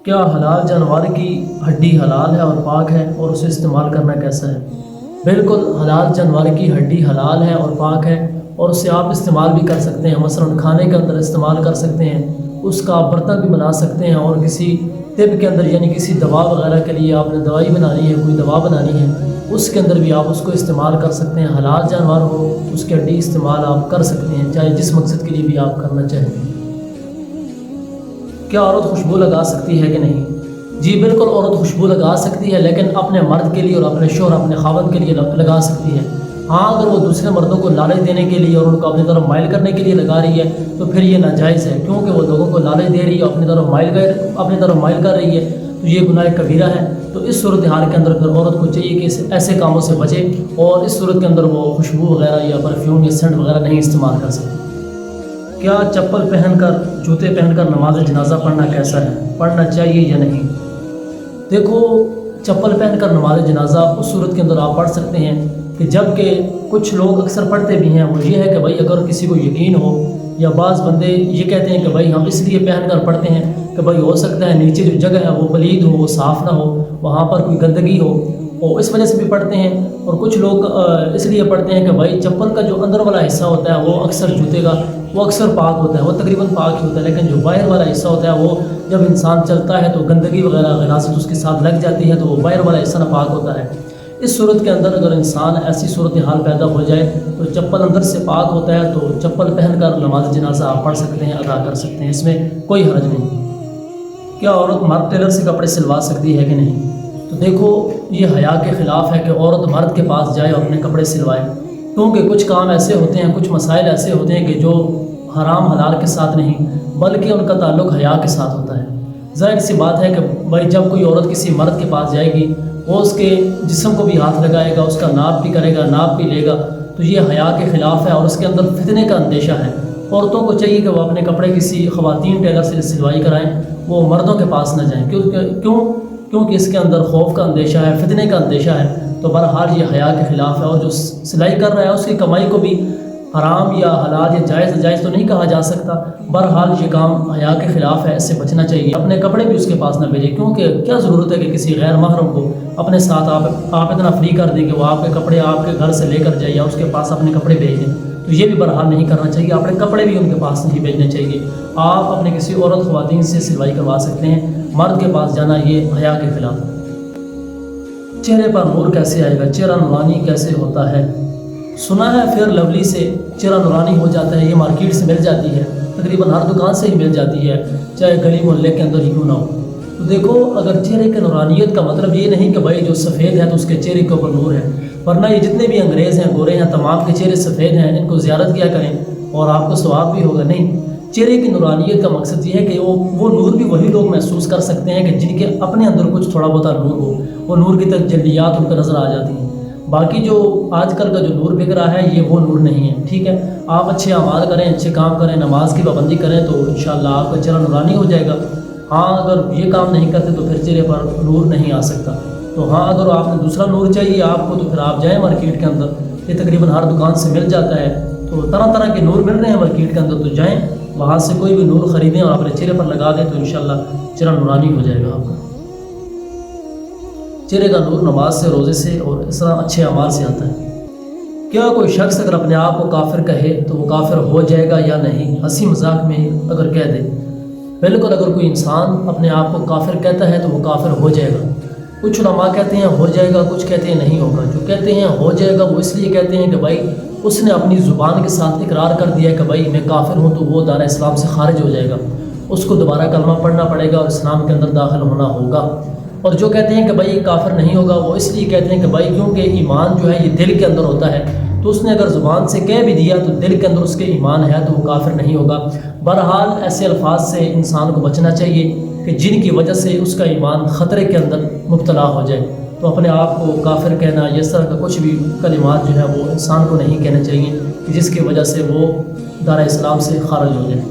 کیا حلال جانور کی ہڈی حلال ہے اور پاک ہے اور اسے استعمال کرنا کیسا ہے؟ بالکل حلال جانور کی ہڈی حلال ہے اور پاک ہے، اور اسے آپ استعمال بھی کر سکتے ہیں، مثلا کھانے کے اندر استعمال کر سکتے ہیں، اس کا برتن بھی بنا سکتے ہیں، اور کسی طب کے اندر یعنی کسی دوا وغیرہ کے لیے آپ نے دوائی بنانی ہے، کوئی دوا بنانی ہے، اس کے اندر بھی آپ اس کو استعمال کر سکتے ہیں۔ حلال جانور ہو اس کی ہڈی استعمال آپ کر سکتے ہیں، چاہے جس مقصد کے لیے بھی آپ کرنا چاہیں۔ کیا عورت خوشبو لگا سکتی ہے کہ نہیں؟ جی بالکل، عورت خوشبو لگا سکتی ہے، لیکن اپنے مرد کے لیے اور اپنے شوہر اپنے خاوند کے لیے لگا سکتی ہے۔ ہاں، اگر وہ دوسرے مردوں کو لالچ دینے کے لیے اور ان کو اپنی طرف مائل کرنے کے لیے لگا رہی ہے تو پھر یہ ناجائز ہے، کیونکہ وہ لوگوں کو لالچ دے رہی ہے، اپنی طرف مائل کر رہی ہے، تو یہ گناہ کبیرہ ہے۔ تو اس صورتحال کے اندر پھر عورت کو چاہیے کہ ایسے کاموں سے بچے، اور اس صورت کے اندر وہ خوشبو وغیرہ یا پرفیوم یا سینٹ وغیرہ نہیں استعمال کر سکتی۔ کیا چپل پہن کر جوتے پہن کر نماز جنازہ پڑھنا کیسا ہے؟ پڑھنا چاہیے یا نہیں؟ دیکھو، چپل پہن کر نماز جنازہ اس صورت کے اندر آپ پڑھ سکتے ہیں کہ جب کہ کچھ لوگ اکثر پڑھتے بھی ہیں، وہ یہ ہے کہ بھائی اگر کسی کو یقین ہو، یا بعض بندے یہ کہتے ہیں کہ بھائی ہم اس لیے پہن کر پڑھتے ہیں کہ بھائی ہو سکتا ہے نیچے جو جگہ ہے وہ پلید ہو، وہ صاف نہ ہو، وہاں پر کوئی گندگی ہو، اور اس وجہ سے بھی پڑھتے ہیں۔ اور کچھ لوگ اس لیے پڑھتے ہیں کہ بھائی چپل کا جو اندر والا حصہ ہوتا ہے وہ اکثر جوتے کا وہ اکثر پاک ہوتا ہے، وہ تقریباً پاک ہی ہوتا ہے، لیکن جو باہر والا حصہ ہوتا ہے وہ جب انسان چلتا ہے تو گندگی وغیرہ غلاظت اس کے ساتھ لگ جاتی ہے، تو وہ باہر والا حصہ ناپاک ہوتا ہے۔ اس صورت کے اندر اگر انسان ایسی صورتحال پیدا ہو جائے تو چپل اندر سے پاک ہوتا ہے، تو چپل پہن کر نماز جنازہ آپ پڑھ سکتے ہیں، ادا کر سکتے ہیں، اس میں کوئی حرج نہیں۔ کیا عورت مرد ٹیلر سے کپڑے سلوا سکتی ہے کہ نہیں؟ تو دیکھو، یہ حیا کے خلاف ہے کہ عورت مرد کے پاس جائے اور اپنے کپڑے سلوائے، کیونکہ کچھ کام ایسے ہوتے ہیں، کچھ مسائل ایسے ہوتے ہیں کہ جو حرام حلال کے ساتھ نہیں بلکہ ان کا تعلق حیا کے ساتھ ہوتا ہے۔ ظاہر سی بات ہے کہ بھائی جب کوئی عورت کسی مرد کے پاس جائے گی، وہ اس کے جسم کو بھی ہاتھ لگائے گا، اس کا ناپ بھی کرے گا، ناپ بھی لے گا، تو یہ حیا کے خلاف ہے، اور اس کے اندر فتنے کا اندیشہ ہے۔ عورتوں کو چاہیے کہ وہ اپنے کپڑے کسی خواتین ٹیلر سے سلوائی کرائیں، وہ مردوں کے پاس نہ جائیں، کیونکہ اس کے اندر خوف کا اندیشہ ہے، فتنے کا اندیشہ ہے۔ تو بہرحال یہ حیا کے خلاف ہے، اور جو سلائی کر رہا ہے اس کی کمائی کو بھی حرام یا حلال یا جائز تو نہیں کہا جا سکتا۔ بہرحال یہ کام حیا کے خلاف ہے، اس سے بچنا چاہیے۔ اپنے کپڑے بھی اس کے پاس نہ بھیجیں، کیونکہ کیا ضرورت ہے کہ کسی غیر محرم کو اپنے ساتھ آپ اتنا فری کر دیں کہ وہ آپ کے کپڑے آپ کے گھر سے لے کر جائے یا اس کے پاس اپنے کپڑے بھیج دیں، تو یہ بھی بہرحال نہیں کرنا چاہیے۔ اپنے کپڑے بھی ان کے پاس نہیں بھیجنے چاہیے۔ آپ اپنے کسی عورت خواتین سے سلوائی کروا سکتے ہیں، مرد کے پاس جانا یہ حیا کے خلاف ہے۔ چہرے پر نور کیسے آئے گا؟ چہرہ نورانی کیسے ہوتا ہے؟ سنا ہے فیئر لولی سے چہرہ نورانی ہو جاتا ہے، یہ مارکیٹ سے مل جاتی ہے، تقریباً ہر دکان سے ہی مل جاتی ہے، چاہے گلی محلے کے اندر ہی کیوں نہ ہو۔ تو دیکھو، اگر چہرے کے نورانیت کا مطلب یہ نہیں کہ بھائی جو سفید ہے تو اس کے چہرے کے اوپر نور ہے، ورنہ یہ جتنے بھی انگریز ہیں، گورے ہیں، تمام کے چہرے سفید ہیں، ان کو زیارت کیا کریں اور آپ کو ثواب بھی ہوگا۔ نہیں، چہرے کی نورانیت کا مقصد یہ ہے کہ وہ نور بھی وہی لوگ محسوس کر سکتے ہیں کہ جن کے اپنے اندر کچھ تھوڑا بہت نور ہو، وہ نور کی تجلیات ان کو نظر آ جاتی ہیں۔ باقی جو آج کل کا جو نور بک رہا ہے یہ وہ نور نہیں ہے، ٹھیک ہے؟ آپ اچھے اعمال کریں، اچھے کام کریں، نماز کی پابندی کریں تو انشاءاللہ آپ کا چہرہ نورانی ہو جائے گا۔ ہاں، اگر یہ کام نہیں کرتے تو پھر چہرے پر نور نہیں آ سکتا۔ تو ہاں، اگر آپ نے دوسرا نور چاہیے آپ کو تو پھر آپ جائیں مارکیٹ کے اندر، یہ تقریباً ہر دکان سے مل جاتا ہے، تو طرح طرح کے نور مل رہے ہیں مارکیٹ کے اندر، تو جائیں وہاں سے کوئی بھی نور خریدیں اور اپنے چہرے پر لگا دیں تو انشاءاللہ چہرہ نورانی ہو جائے گا آپ کا۔ چہرے کا نور نماز سے، روزے سے اور اس طرح اچھے اعمال سے آتا ہے۔ کیا کوئی شخص اگر اپنے آپ کو کافر کہے تو وہ کافر ہو جائے گا یا نہیں؟ ہنسی مذاق میں اگر کہہ دے؟ بالکل، اگر کوئی انسان اپنے آپ کو کافر کہتا ہے تو وہ کافر ہو جائے گا۔ کچھ علماء کہتے ہیں ہو جائے گا، کچھ کہتے ہیں نہیں ہوگا۔ جو کہتے ہیں ہو جائے گا وہ اس لیے کہتے ہیں کہ بھائی اس نے اپنی زبان کے ساتھ اقرار کر دیا کہ بھائی میں کافر ہوں، تو وہ دائرہ اسلام سے خارج ہو جائے گا، اس کو دوبارہ کلمہ پڑھنا پڑے گا اور اسلام کے اندر داخل ہونا ہوگا۔ اور جو کہتے ہیں کہ بھائی کافر نہیں ہوگا، وہ اس لیے کہتے ہیں کہ بھائی کیونکہ ایمان جو ہے یہ دل کے اندر ہوتا ہے، تو اس نے اگر زبان سے کہہ بھی دیا تو دل کے اندر اس کے ایمان ہے تو وہ کافر نہیں ہوگا۔ بہرحال ایسے الفاظ سے انسان کو بچنا چاہیے کہ جن کی وجہ سے اس کا ایمان خطرے کے اندر مبتلا ہو جائے، تو اپنے آپ کو کافر کہنا یا اس طرح کا کچھ بھی کلمات جو ہے وہ انسان کو نہیں کہنے چاہیے کہ جس کی وجہ سے وہ دائرہ اسلام سے خارج ہو جائے۔